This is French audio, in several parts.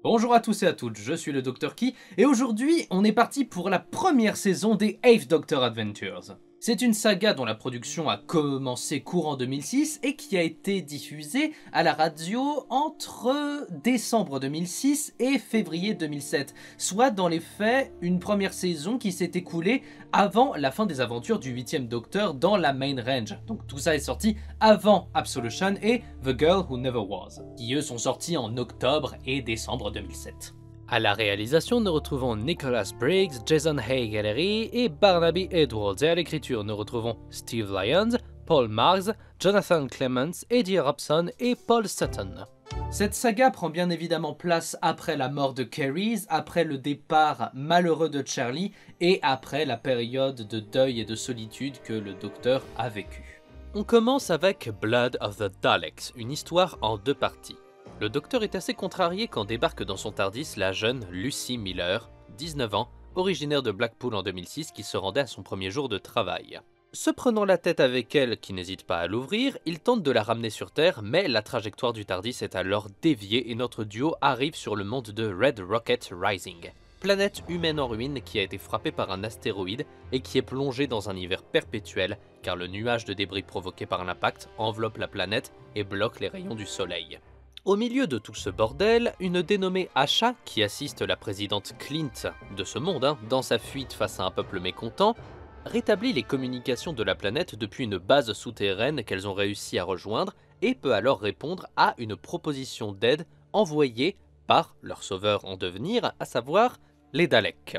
Bonjour à tous et à toutes, je suis le Dr. Key et aujourd'hui on est parti pour la première saison des 8th Doctor Adventures. C'est une saga dont la production a commencé courant 2006 et qui a été diffusée à la radio entre décembre 2006 et février 2007, soit dans les faits une première saison qui s'est écoulée avant la fin des aventures du 8e Docteur dans la Main Range. Donc tout ça est sorti avant Absolution et The Girl Who Never Was, qui eux sont sortis en octobre et décembre 2007. À la réalisation, nous retrouvons Nicholas Briggs, Jason Hay Gallery et Barnaby Edwards, et à l'écriture, nous retrouvons Steve Lyons, Paul Marks, Jonathan Clements, Eddie Robson et Paul Sutton. Cette saga prend bien évidemment place après la mort de Carys, après le départ malheureux de Charlie et après la période de deuil et de solitude que le Docteur a vécue. On commence avec Blood of the Daleks, une histoire en deux parties. Le Docteur est assez contrarié quand débarque dans son TARDIS la jeune Lucy Miller, 19 ans, originaire de Blackpool en 2006, qui se rendait à son premier jour de travail. Se prenant la tête avec elle, qui n'hésite pas à l'ouvrir, il tente de la ramener sur Terre, mais la trajectoire du TARDIS est alors déviée et notre duo arrive sur le monde de Red Rocket Rising, planète humaine en ruine qui a été frappée par un astéroïde et qui est plongée dans un hiver perpétuel car le nuage de débris provoqué par l'impact enveloppe la planète et bloque les rayons du soleil. Au milieu de tout ce bordel, une dénommée Asha, qui assiste la présidente Clint de ce monde dans sa fuite face à un peuple mécontent, rétablit les communications de la planète depuis une base souterraine qu'elles ont réussi à rejoindre et peut alors répondre à une proposition d'aide envoyée par leur sauveur en devenir, à savoir les Daleks.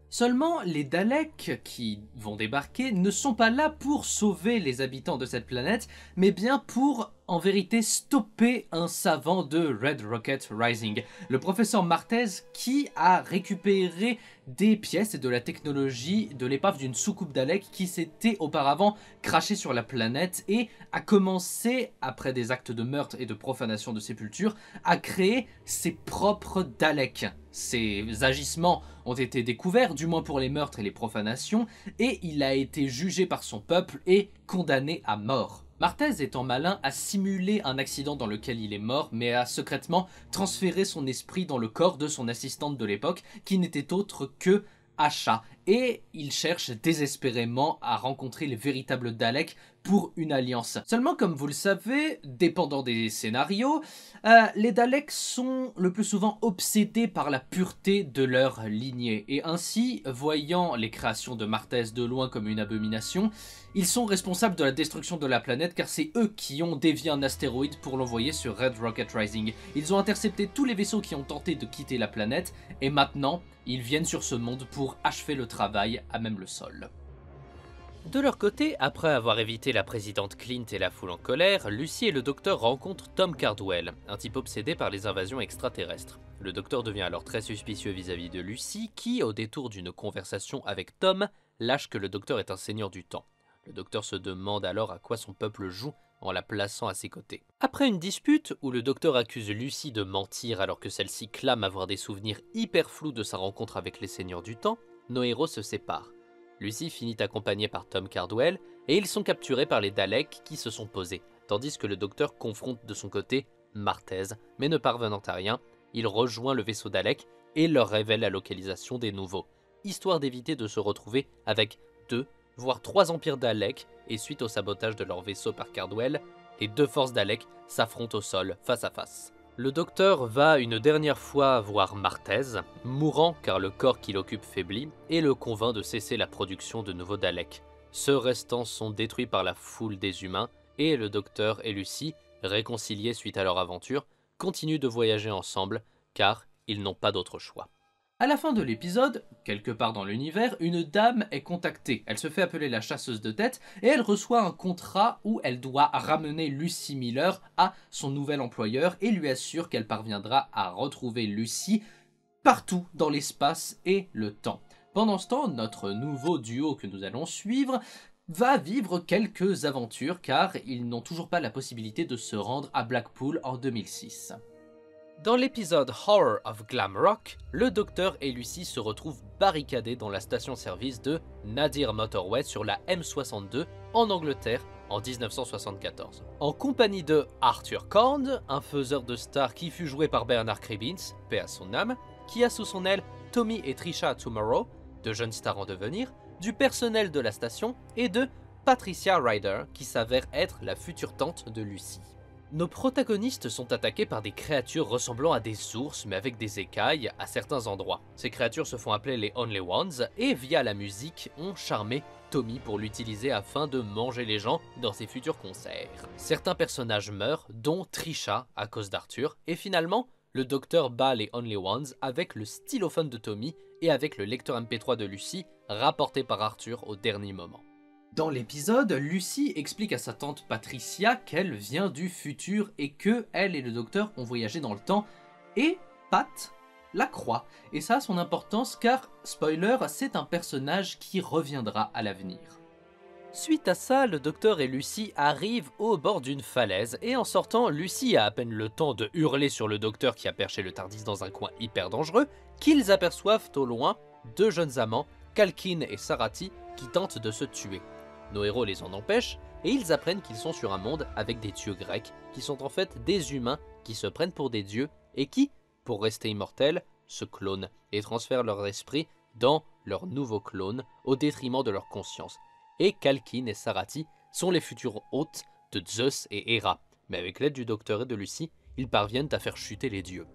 Seulement, les Daleks qui vont débarquer ne sont pas là pour sauver les habitants de cette planète, mais bien pour, en vérité, stopper un savant de Red Rocket Rising, le professeur Martez qui a récupéré des pièces et de la technologie de l'épave d'une soucoupe Dalek qui s'était auparavant crashée sur la planète et a commencé, après des actes de meurtre et de profanation de sépulture, à créer ses propres Daleks. Ses agissements ont été découverts, du moins pour les meurtres et les profanations, et il a été jugé par son peuple et condamné à mort. Martez étant malin a simulé un accident dans lequel il est mort, mais a secrètement transféré son esprit dans le corps de son assistante de l'époque, qui n'était autre que Asha, et il cherche désespérément à rencontrer les véritables Daleks pour une alliance. Seulement, comme vous le savez, dépendant des scénarios, les Daleks sont le plus souvent obsédés par la pureté de leur lignée, et ainsi, voyant les créations de Martez de loin comme une abomination, ils sont responsables de la destruction de la planète car c'est eux qui ont dévié un astéroïde pour l'envoyer sur Red Rocket Rising. Ils ont intercepté tous les vaisseaux qui ont tenté de quitter la planète, et maintenant, ils viennent sur ce monde pour achever le travail à même le sol. De leur côté, après avoir évité la présidente Clint et la foule en colère, Lucy et le Docteur rencontrent Tom Cardwell, un type obsédé par les invasions extraterrestres. Le Docteur devient alors très suspicieux vis-à-vis de Lucy, qui, au détour d'une conversation avec Tom, lâche que le Docteur est un seigneur du temps. Le Docteur se demande alors à quoi son peuple joue en la plaçant à ses côtés. Après une dispute où le Docteur accuse Lucy de mentir alors que celle-ci clame avoir des souvenirs hyper flous de sa rencontre avec les seigneurs du temps, nos héros se séparent. Lucy finit accompagnée par Tom Cardwell et ils sont capturés par les Daleks qui se sont posés, tandis que le Docteur confronte de son côté Martez, mais ne parvenant à rien, il rejoint le vaisseau Dalek et leur révèle la localisation des nouveaux, histoire d'éviter de se retrouver avec 2, voire 3 empires Daleks, et suite au sabotage de leur vaisseau par Cardwell, les 2 forces Daleks s'affrontent au sol, face à face. Le Docteur va une dernière fois voir Martez, mourant car le corps qu'il occupe faiblit, et le convainc de cesser la production de nouveaux Daleks. Ceux restants sont détruits par la foule des humains, et le Docteur et Lucy, réconciliés suite à leur aventure, continuent de voyager ensemble, car ils n'ont pas d'autre choix. À la fin de l'épisode, quelque part dans l'univers, une dame est contactée. Elle se fait appeler la chasseuse de tête et elle reçoit un contrat où elle doit ramener Lucy Miller à son nouvel employeur et lui assure qu'elle parviendra à retrouver Lucy partout dans l'espace et le temps. Pendant ce temps, notre nouveau duo que nous allons suivre va vivre quelques aventures car ils n'ont toujours pas la possibilité de se rendre à Blackpool en 2006. Dans l'épisode Horror of Glamrock, le Docteur et Lucy se retrouvent barricadés dans la station-service de Nadir Motorway sur la M62 en Angleterre en 1974, en compagnie de Arthur Korn, un faiseur de stars qui fut joué par Bernard Cribbins, paix à son âme, qui a sous son aile Tommy et Trisha Tomorrow, de jeunes stars en devenir, du personnel de la station et de Patricia Ryder, qui s'avère être la future tante de Lucy. Nos protagonistes sont attaqués par des créatures ressemblant à des ours mais avec des écailles à certains endroits. Ces créatures se font appeler les Only Ones et via la musique ont charmé Tommy pour l'utiliser afin de manger les gens dans ses futurs concerts. Certains personnages meurent, dont Trisha à cause d'Arthur, et finalement, le docteur bat les Only Ones avec le stylophone de Tommy et avec le lecteur MP3 de Lucy rapporté par Arthur au dernier moment. Dans l'épisode, Lucy explique à sa tante Patricia qu'elle vient du futur et que elle et le docteur ont voyagé dans le temps, et Pat la croit. Et ça a son importance car, spoiler, c'est un personnage qui reviendra à l'avenir. Suite à ça, le docteur et Lucy arrivent au bord d'une falaise et en sortant, Lucy a à peine le temps de hurler sur le docteur qui a perché le Tardis dans un coin hyper dangereux qu'ils aperçoivent au loin deux jeunes amants, Calkin et Sarati, qui tentent de se tuer. Nos héros les en empêchent et ils apprennent qu'ils sont sur un monde avec des dieux grecs qui sont en fait des humains qui se prennent pour des dieux et qui, pour rester immortels, se clonent et transfèrent leur esprit dans leur nouveau clone au détriment de leur conscience. Et Calkin et Sarati sont les futurs hôtes de Zeus et Héra, mais avec l'aide du docteur et de Lucy, ils parviennent à faire chuter les dieux.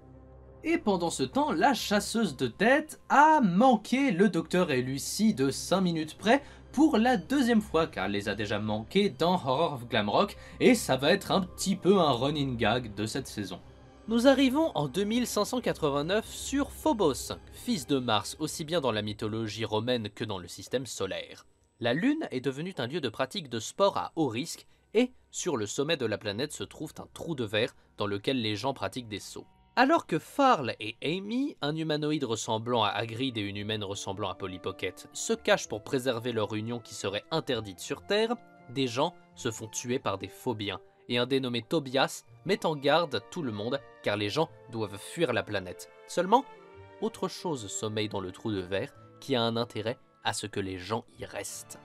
Et pendant ce temps, la chasseuse de tête a manqué le docteur et Lucy de 5 minutes près pour la deuxième fois, car elle les a déjà manqués dans Horror of Glamrock, et ça va être un petit peu un running gag de cette saison. Nous arrivons en 2589 sur Phobos, fils de Mars aussi bien dans la mythologie romaine que dans le système solaire. La Lune est devenue un lieu de pratique de sport à haut risque et sur le sommet de la planète se trouve un trou de verre dans lequel les gens pratiquent des sauts. Alors que Farl et Amy, un humanoïde ressemblant à Hagrid et une humaine ressemblant à Polly Pocket, se cachent pour préserver leur union qui serait interdite sur Terre, des gens se font tuer par des phobiens et un dénommé Tobias met en garde tout le monde car les gens doivent fuir la planète. Seulement, autre chose sommeille dans le trou de verre qui a un intérêt à ce que les gens y restent.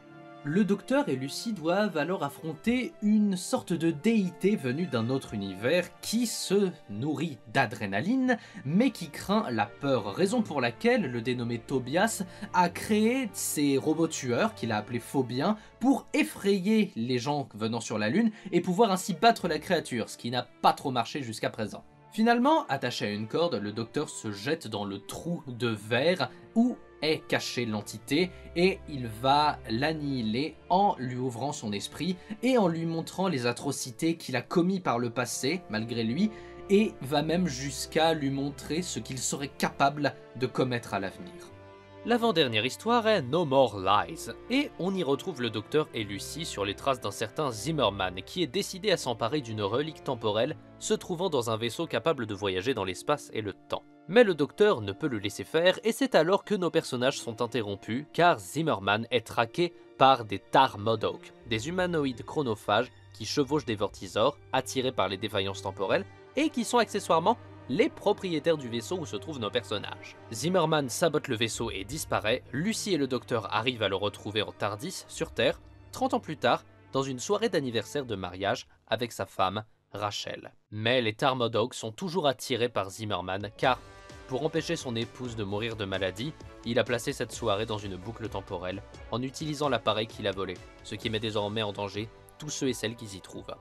Le docteur et Lucy doivent alors affronter une sorte de déité venue d'un autre univers qui se nourrit d'adrénaline mais qui craint la peur, raison pour laquelle le dénommé Tobias a créé ces robots tueurs qu'il a appelés phobiens pour effrayer les gens venant sur la Lune et pouvoir ainsi battre la créature, ce qui n'a pas trop marché jusqu'à présent. Finalement, attaché à une corde, le docteur se jette dans le trou de verre où est cachée l'entité et il va l'annihiler en lui ouvrant son esprit et en lui montrant les atrocités qu'il a commis par le passé, malgré lui, et va même jusqu'à lui montrer ce qu'il serait capable de commettre à l'avenir. L'avant-dernière histoire est No More Lies, et on y retrouve le docteur et Lucy sur les traces d'un certain Zimmerman qui est décidé à s'emparer d'une relique temporelle se trouvant dans un vaisseau capable de voyager dans l'espace et le temps. Mais le docteur ne peut le laisser faire et c'est alors que nos personnages sont interrompus car Zimmerman est traqué par des Tar Modok, des humanoïdes chronophages qui chevauchent des vortisors attirés par les défaillances temporelles et qui sont accessoirement les propriétaires du vaisseau où se trouvent nos personnages. Zimmerman sabote le vaisseau et disparaît, Lucy et le docteur arrivent à le retrouver en Tardis sur Terre, 30 ans plus tard, dans une soirée d'anniversaire de mariage avec sa femme, Rachel. Mais les Tar Modok sont toujours attirés par Zimmerman car, pour empêcher son épouse de mourir de maladie, il a placé cette soirée dans une boucle temporelle en utilisant l'appareil qu'il a volé, ce qui met désormais en danger tous ceux et celles qui s'y trouvent.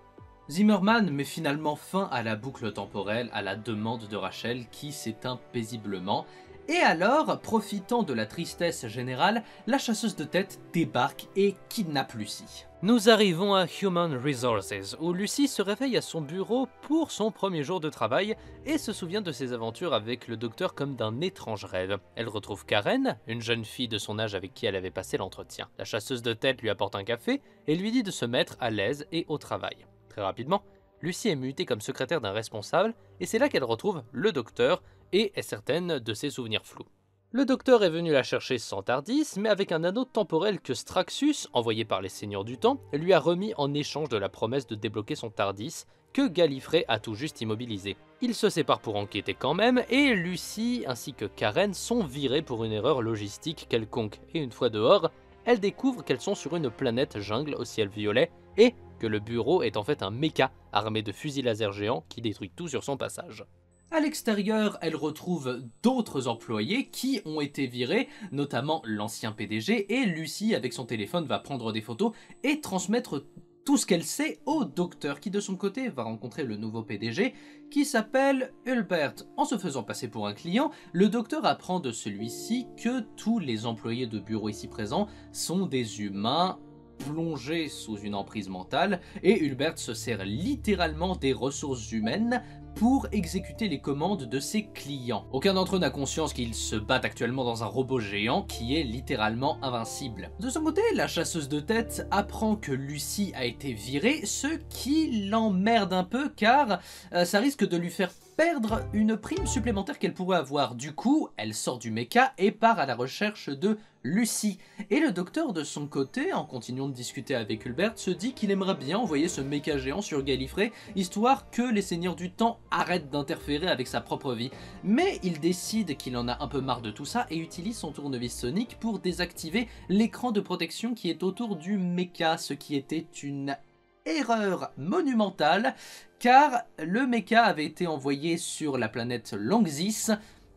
Zimmerman met finalement fin à la boucle temporelle à la demande de Rachel qui s'éteint paisiblement. Et alors, profitant de la tristesse générale, la chasseuse de tête débarque et kidnappe Lucy. Nous arrivons à Human Resources, où Lucy se réveille à son bureau pour son premier jour de travail et se souvient de ses aventures avec le docteur comme d'un étrange rêve. Elle retrouve Karen, une jeune fille de son âge avec qui elle avait passé l'entretien. La chasseuse de tête lui apporte un café et lui dit de se mettre à l'aise et au travail. Très rapidement, Lucy est mutée comme secrétaire d'un responsable et c'est là qu'elle retrouve le docteur et est certaine de ses souvenirs flous. Le docteur est venu la chercher sans Tardis, mais avec un anneau temporel que Straxus, envoyé par les Seigneurs du Temps, lui a remis en échange de la promesse de débloquer son Tardis, que Gallifrey a tout juste immobilisé. Ils se séparent pour enquêter quand même, et Lucy ainsi que Karen sont virés pour une erreur logistique quelconque. Et une fois dehors, elles découvrent qu'elles sont sur une planète jungle au ciel violet, et que le bureau est en fait un méca armé de fusils laser géants qui détruit tout sur son passage. À l'extérieur, elle retrouve d'autres employés qui ont été virés, notamment l'ancien PDG, et Lucy, avec son téléphone, va prendre des photos et transmettre tout ce qu'elle sait au docteur, qui de son côté va rencontrer le nouveau PDG, qui s'appelle Hulbert. En se faisant passer pour un client, le docteur apprend de celui-ci que tous les employés de bureau ici présents sont des humains plongés sous une emprise mentale, et Hulbert se sert littéralement des ressources humaines pour exécuter les commandes de ses clients. Aucun d'entre eux n'a conscience qu'ils se battent actuellement dans un robot géant qui est littéralement invincible. De son côté, la chasseuse de tête apprend que Lucy a été virée, ce qui l'emmerde un peu car ça risque de lui faire perdre une prime supplémentaire qu'elle pourrait avoir. Du coup, elle sort du mecha et part à la recherche de Lucy. Et le docteur de son côté, en continuant de discuter avec Hulbert, se dit qu'il aimerait bien envoyer ce mecha géant sur Gallifrey, histoire que les seigneurs du temps arrêtent d'interférer avec sa propre vie. Mais il décide qu'il en a un peu marre de tout ça et utilise son tournevis sonique pour désactiver l'écran de protection qui est autour du mecha, ce qui était une erreur monumentale, car le mecha avait été envoyé sur la planète Langsis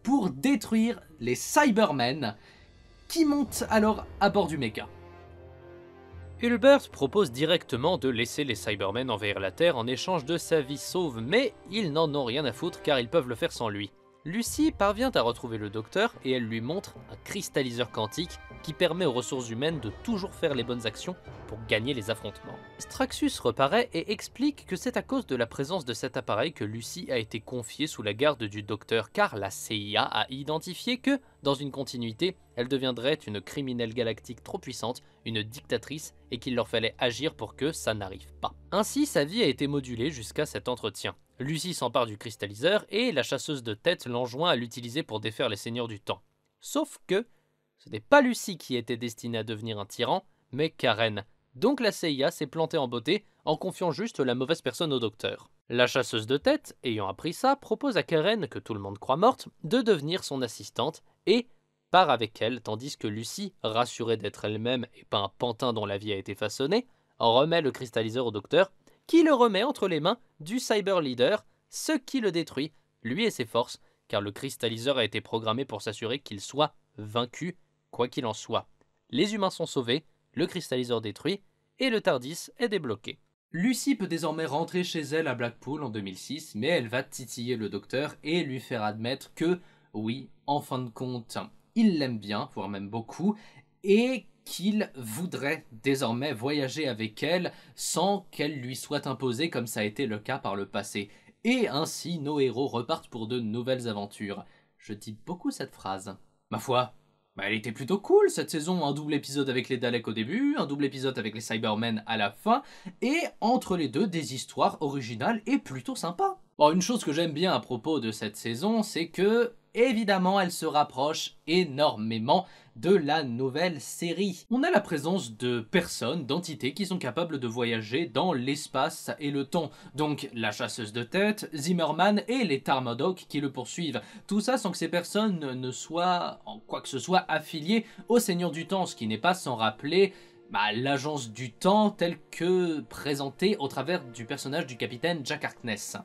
pour détruire les Cybermen, qui montent alors à bord du mecha. Hulbert propose directement de laisser les Cybermen envahir la Terre en échange de sa vie sauve, mais ils n'en ont rien à foutre car ils peuvent le faire sans lui. Lucy parvient à retrouver le docteur et elle lui montre un cristalliseur quantique qui permet aux ressources humaines de toujours faire les bonnes actions pour gagner les affrontements. Straxus reparaît et explique que c'est à cause de la présence de cet appareil que Lucy a été confiée sous la garde du docteur car la CIA a identifié que, dans une continuité, elle deviendrait une criminelle galactique trop puissante, une dictatrice, et qu'il leur fallait agir pour que ça n'arrive pas. Ainsi, sa vie a été modulée jusqu'à cet entretien. Lucy s'empare du cristalliseur et la chasseuse de tête l'enjoint à l'utiliser pour défaire les seigneurs du temps. Sauf que ce n'est pas Lucy qui était destinée à devenir un tyran, mais Karen. Donc la CIA s'est plantée en beauté en confiant juste la mauvaise personne au docteur. La chasseuse de tête, ayant appris ça, propose à Karen, que tout le monde croit morte, de devenir son assistante et part avec elle, tandis que Lucy, rassurée d'être elle-même et pas un pantin dont la vie a été façonnée, remet le cristalliseur au docteur, qui le remet entre les mains du Cyber Leader, ce qui le détruit, lui et ses forces, car le cristalliseur a été programmé pour s'assurer qu'il soit vaincu, quoi qu'il en soit. Les humains sont sauvés, le cristalliseur détruit, et le TARDIS est débloqué. Lucy peut désormais rentrer chez elle à Blackpool en 2006, mais elle va titiller le docteur et lui faire admettre que, oui, en fin de compte, il l'aime bien, voire même beaucoup, et qu'il voudrait désormais voyager avec elle sans qu'elle lui soit imposée comme ça a été le cas par le passé. Et ainsi, nos héros repartent pour de nouvelles aventures. Je dis beaucoup cette phrase. Ma foi, elle était plutôt cool cette saison, un double épisode avec les Daleks au début, un double épisode avec les Cybermen à la fin, et entre les deux, des histoires originales et plutôt sympas. Bon, une chose que j'aime bien à propos de cette saison, c'est que, évidemment, elle se rapproche énormément de la nouvelle série. On a la présence de personnes, d'entités qui sont capables de voyager dans l'espace et le temps. Donc la chasseuse de tête, Zimmerman et les Tarmodoc qui le poursuivent. Tout ça sans que ces personnes ne soient, en quoi que ce soit, affiliées au Seigneur du Temps, ce qui n'est pas sans rappeler l'agence du temps telle que présentée au travers du personnage du capitaine Jack Harkness.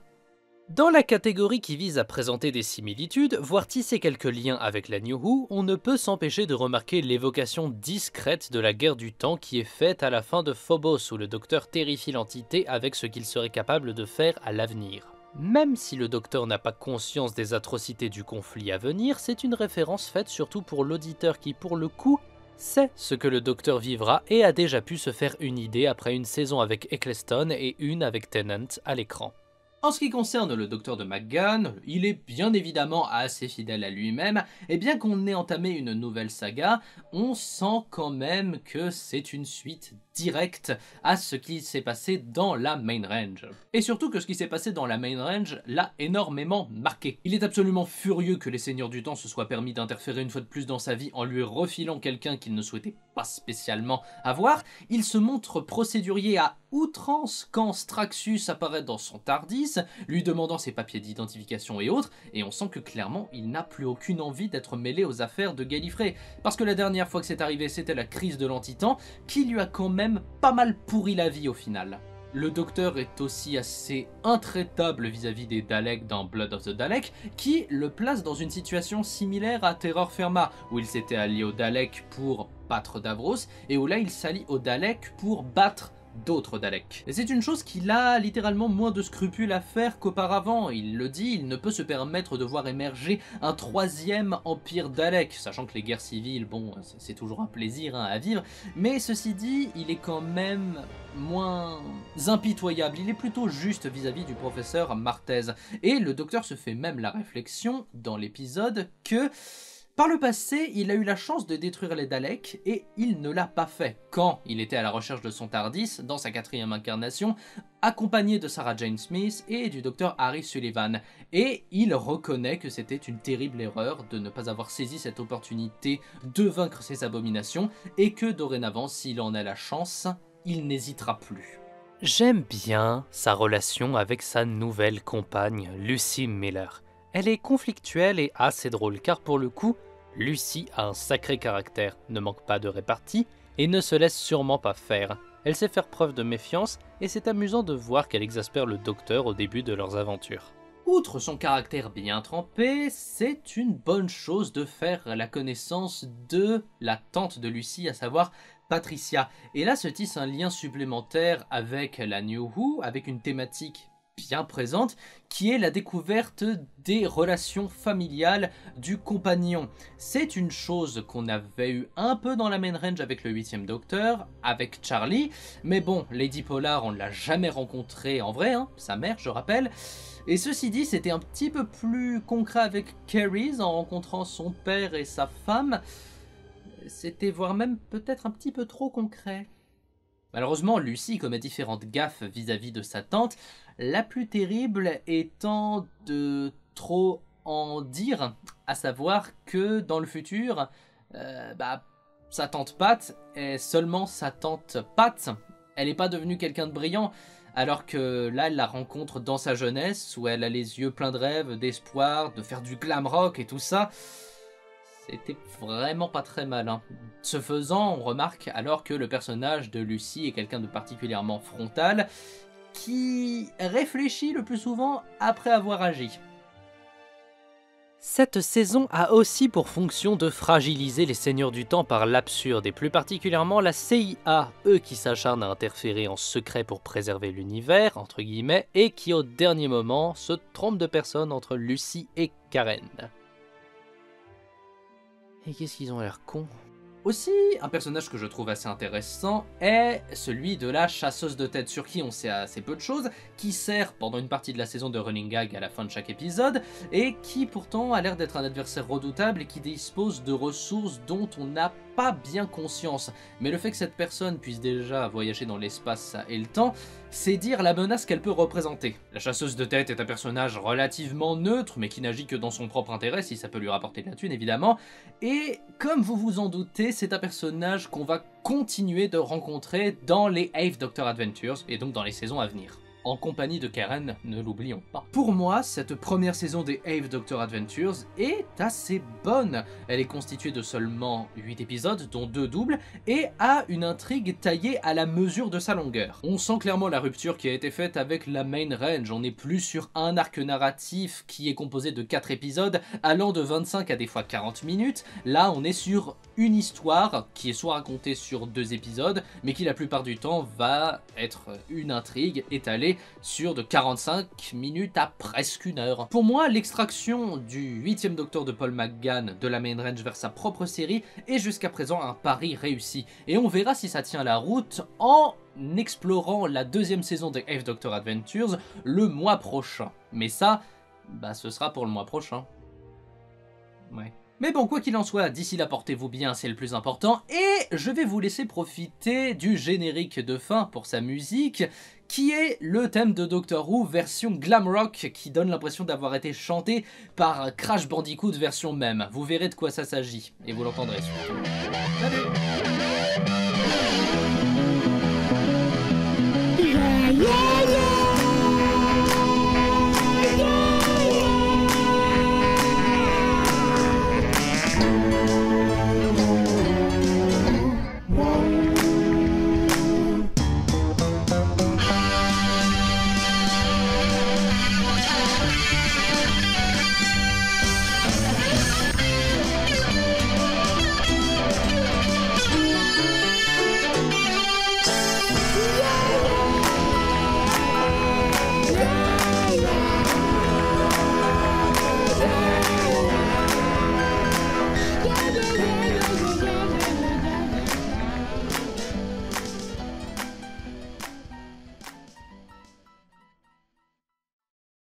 Dans la catégorie qui vise à présenter des similitudes, voire tisser quelques liens avec la New Who, on ne peut s'empêcher de remarquer l'évocation discrète de la guerre du temps qui est faite à la fin de Phobos, où le docteur terrifie l'entité avec ce qu'il serait capable de faire à l'avenir. Même si le docteur n'a pas conscience des atrocités du conflit à venir, c'est une référence faite surtout pour l'auditeur qui, pour le coup, sait ce que le docteur vivra et a déjà pu se faire une idée après une saison avec Eccleston et une avec Tennant à l'écran. En ce qui concerne le docteur de McGann, il est bien évidemment assez fidèle à lui-même, et bien qu'on ait entamé une nouvelle saga, on sent quand même que c'est une suite directe à ce qui s'est passé dans la Main Range. Et surtout que ce qui s'est passé dans la Main Range l'a énormément marqué. Il est absolument furieux que les Seigneurs du Temps se soient permis d'interférer une fois de plus dans sa vie en lui refilant quelqu'un qu'il ne souhaitait pas spécialement avoir. Il se montre procédurier à outrance quand Straxus apparaît dans son TARDIS, lui demandant ses papiers d'identification et autres, et on sent que clairement il n'a plus aucune envie d'être mêlé aux affaires de Gallifrey, parce que la dernière fois que c'est arrivé c'était la crise de l'Antitan, qui lui a quand même pas mal pourri la vie au final. Le docteur est aussi assez intraitable vis-à-vis des Daleks dans Blood of the Dalek, qui le place dans une situation similaire à Terror Firma, où il s'était allié aux Daleks pour battre Davros, et où là il s'allie aux Daleks pour battre d'autres Daleks. Et c'est une chose qu'il a littéralement moins de scrupules à faire qu'auparavant. Il le dit, il ne peut se permettre de voir émerger un troisième empire Dalek, sachant que les guerres civiles, bon, c'est toujours un plaisir à vivre, mais ceci dit, il est quand même moins impitoyable, il est plutôt juste vis-à-vis du professeur Martez. Et le docteur se fait même la réflexion dans l'épisode que par le passé, il a eu la chance de détruire les Daleks et il ne l'a pas fait quand il était à la recherche de son TARDIS dans sa 4e incarnation, accompagné de Sarah Jane Smith et du docteur Harry Sullivan. Et il reconnaît que c'était une terrible erreur de ne pas avoir saisi cette opportunité de vaincre ces abominations et que dorénavant, s'il en a la chance, il n'hésitera plus. J'aime bien sa relation avec sa nouvelle compagne, Lucy Miller. Elle est conflictuelle et assez drôle car pour le coup, Lucy a un sacré caractère, ne manque pas de répartie et ne se laisse sûrement pas faire. Elle sait faire preuve de méfiance et c'est amusant de voir qu'elle exaspère le docteur au début de leurs aventures. Outre son caractère bien trempé, c'est une bonne chose de faire la connaissance de la tante de Lucy, à savoir Patricia. Et là se tisse un lien supplémentaire avec la New Who, avec une thématique bien présente, qui est la découverte des relations familiales du compagnon. C'est une chose qu'on avait eu un peu dans la main range avec le 8e Docteur, avec Charlie, mais bon, Lady Polar, on ne l'a jamais rencontrée en vrai, hein, sa mère, je rappelle. Et ceci dit, c'était un petit peu plus concret avec Carrie en rencontrant son père et sa femme. C'était voire même peut-être un petit peu trop concret. Malheureusement, Lucy commet différentes gaffes vis-à-vis de sa tante, la plus terrible étant de trop en dire, à savoir que dans le futur, sa tante Pat est seulement sa tante Pat. Elle n'est pas devenue quelqu'un de brillant, alors que là, elle la rencontre dans sa jeunesse, où elle a les yeux pleins de rêves, d'espoir, de faire du glam rock et tout ça. C'était vraiment pas très malin. Ce faisant, on remarque alors que le personnage de Lucy est quelqu'un de particulièrement frontal, qui réfléchit le plus souvent après avoir agi. Cette saison a aussi pour fonction de fragiliser les Seigneurs du Temps par l'absurde, et plus particulièrement la CIA, eux qui s'acharnent à interférer en secret pour préserver l'univers, entre guillemets, et qui au dernier moment se trompent de personne entre Lucy et Karen. Et qu'est-ce qu'ils ont l'air cons. Aussi, un personnage que je trouve assez intéressant est celui de la chasseuse de tête, sur qui on sait assez peu de choses, qui sert pendant une partie de la saison de running gag à la fin de chaque épisode, et qui pourtant a l'air d'être un adversaire redoutable et qui dispose de ressources dont on n'a pas bien conscience. Mais le fait que cette personne puisse déjà voyager dans l'espace et le temps, c'est dire la menace qu'elle peut représenter. La chasseuse de tête est un personnage relativement neutre, mais qui n'agit que dans son propre intérêt, si ça peut lui rapporter de la thune évidemment, et comme vous vous en doutez, c'est un personnage qu'on va continuer de rencontrer dans les 8th Doctor Adventures, et donc dans les saisons à venir. En compagnie de Karen, ne l'oublions pas. Pour moi, cette première saison des 8th Doctor Adventures est assez bonne. Elle est constituée de seulement 8 épisodes, dont 2 doubles, et a une intrigue taillée à la mesure de sa longueur. On sent clairement la rupture qui a été faite avec la main range. On n'est plus sur un arc narratif qui est composé de 4 épisodes, allant de 25 à des fois 40 minutes. Là, on est sur une histoire qui est soit racontée sur 2 épisodes, mais qui la plupart du temps va être une intrigue étalée sur de 45 minutes à presque 1 heure. Pour moi, l'extraction du 8e Docteur de Paul McGann de la main range vers sa propre série est jusqu'à présent un pari réussi. Et on verra si ça tient la route en explorant la 2e saison des 8th Doctor Adventures le mois prochain. Mais ça, ce sera pour le mois prochain. Ouais. Mais bon, quoi qu'il en soit, d'ici là, portez-vous bien, c'est le plus important, et je vais vous laisser profiter du générique de fin pour sa musique, qui est le thème de Doctor Who version glam rock, qui donne l'impression d'avoir été chanté par Crash Bandicoot version même. Vous verrez de quoi ça s'agit, et vous l'entendrez surtout. Salut.